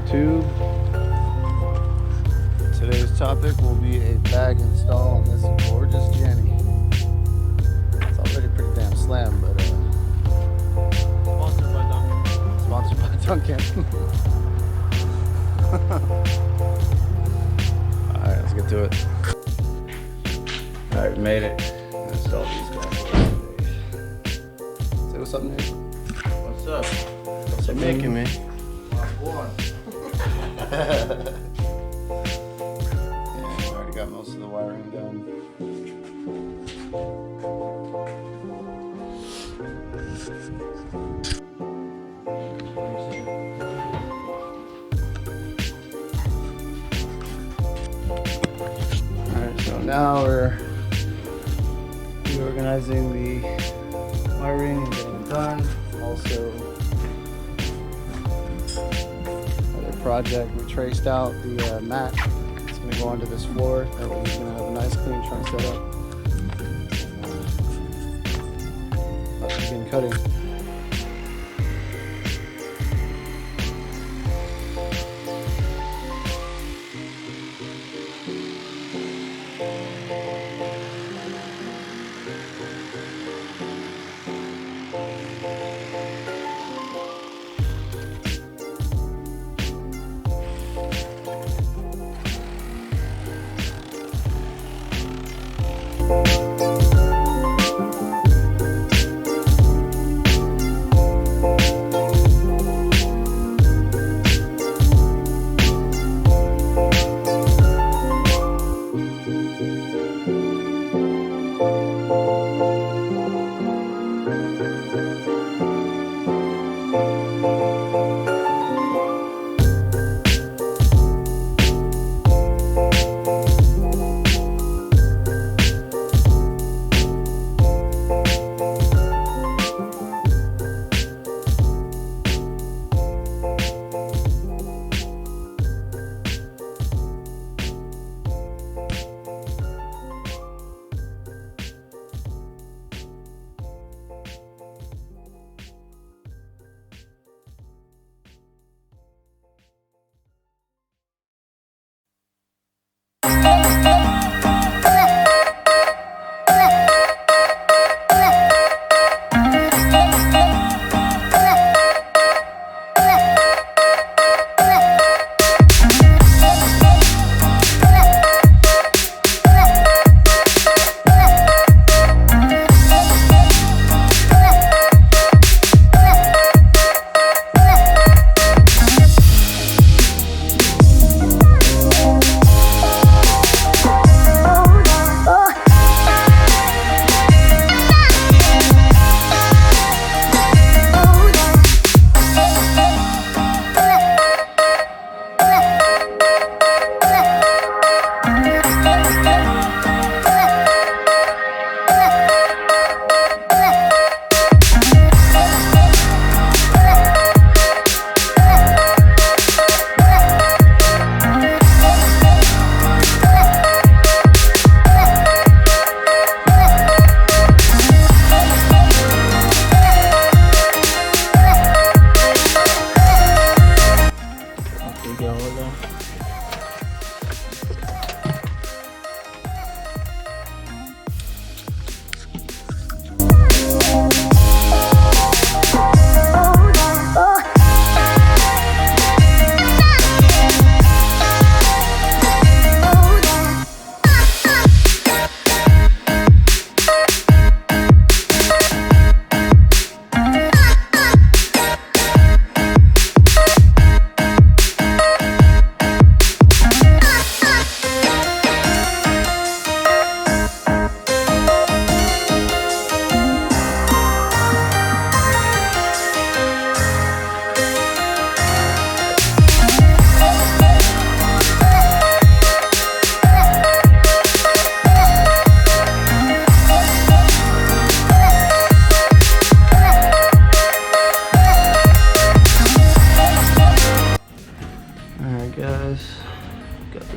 YouTube. Today's topic will be a bag install on this gorgeous Jenny. It's already pretty damn slam, but Sponsored by Duncan. Sponsored by Duncan. Alright, let's get to it. Alright, we made it. Installed these guys. Say what's up, Nate. What's up? What's up, making, man? One. Yeah, we already got most of the wiring done. Alright, so now we're reorganizing the wiring and getting it done. Also, project, we traced out the mat. It's going to go onto this floor. That way we're going to have a nice clean trunk setup. Let's begin cutting.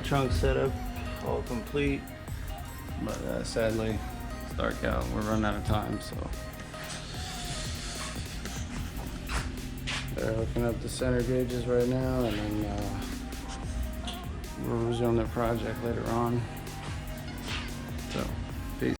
Trunk setup all complete, but sadly it's dark out. We're running out of time, so They're hooking up the center gauges right now, and then we'll resume the project later on. So, peace.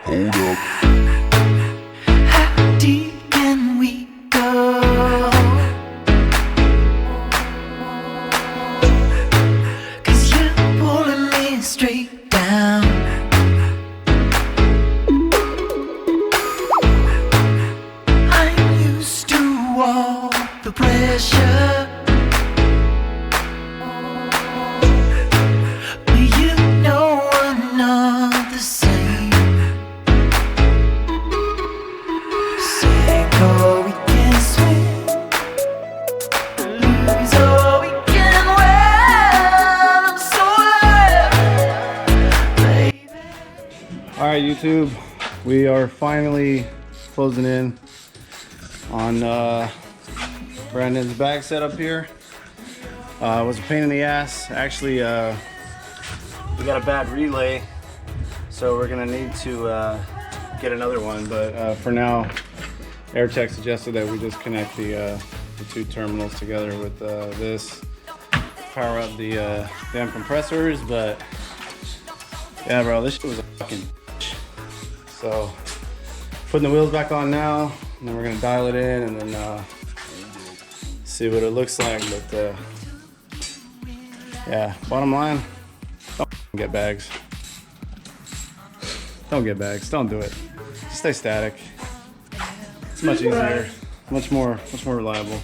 Hold up. How deep can we go? 'Cause you're pulling me straight down. I'm used to all the pressure, but you know I'm not the same. Sink or we can swim, lose or we can win. I'm so alive, baby. All right, YouTube, we are finally closing in on Brandon's bag setup here. It was a pain in the ass. Actually, we got a bad relay, so we're gonna need to get another one. But for now, Airtekk suggested that we just connect the two terminals together with this, power up the damn compressors. But yeah, bro, this shit was a fucking. So putting the wheels back on now, and then we're gonna dial it in and then see what it looks like. But yeah, bottom line, don't get bags. Don't get bags. Don't do it. Just stay static. It's much easier, much more reliable.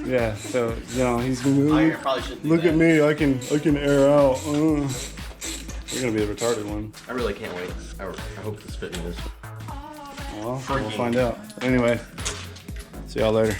Yeah. So you know he's gonna be like, probably shouldn't do look that. at me. I can air out. You're gonna be the retarded one. I really can't wait. I hope this fit me this. Well, we'll find out. Anyway, see y'all later.